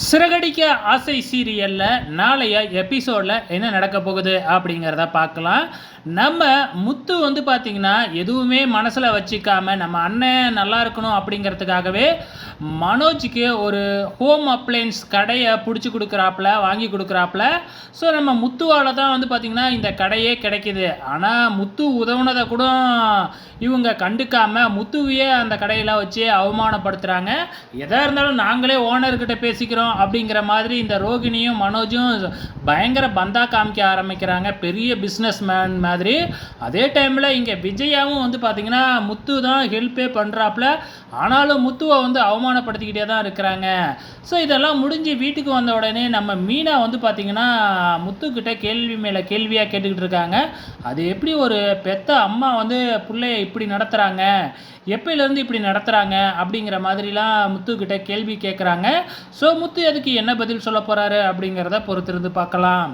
சிறகடிக்க ஆசை சீரியலில் நாளைய எபிசோடில் என்ன நடக்க போகுது அப்படிங்கிறத பார்க்கலாம். நம்ம முத்து வந்து பார்த்திங்கன்னா எதுவுமே மனசில் வச்சுக்காம நம்ம அண்ணன் நல்லா இருக்கணும் அப்படிங்கிறதுக்காகவே மனோஜுக்கு ஒரு ஹோம் அப்ளையன்ஸ் கடையை பிடிச்சி கொடுக்குறாப்புல, வாங்கி கொடுக்குறாப்புல. ஸோ நம்ம முத்துவால் தான் வந்து பார்த்திங்கன்னா இந்த கடையே கிடைக்கிது. ஆனால் முத்து உதவுனதை கூட இவங்க கண்டுக்காமல் முத்துவையே அந்த கடையில் வச்சு அவமானப்படுத்துகிறாங்க. எதாக இருந்தாலும் நாங்களே ஓனர்கிட்ட பேசிக்கிறோம் அப்படிங்கிற மாதிரி இந்த ரோகிணியும் மனோஜும் பயங்கர பந்தா காமிக்க ஆரம்பிக்கிறாங்க, பெரிய பிஸ்னஸ் மேன் மாதிரி. அதே டைமில் இங்கே விஜயாவும் வந்து பார்த்திங்கன்னா முத்து தான் ஹெல்ப்பே பண்ணுறாப்புல. ஆனாலும் முத்துவை வந்து அவமானப்படுத்திக்கிட்டே தான் இருக்கிறாங்க. ஸோ இதெல்லாம் முடிஞ்சு வீட்டுக்கு வந்த உடனே நம்ம மீனா வந்து பார்த்திங்கன்னா முத்துக்கிட்ட கேள்வி மேலே கேள்வியாக கேட்டுக்கிட்டு இருக்காங்க. அது எப்படி ஒரு பெத்த அம்மா வந்து பிள்ளைய இப்படி நடத்துகிறாங்க, எப்பயிலேருந்து இப்படி நடத்துகிறாங்க அப்படிங்கிற மாதிரிலாம் முத்துக்கிட்ட கேள்வி கேட்குறாங்க. ஸோ முத்து அதுக்கு என்ன பதில் சொல்ல போகிறாரு அப்படிங்கிறத பொறுத்திருந்து பார்க்கலாம்.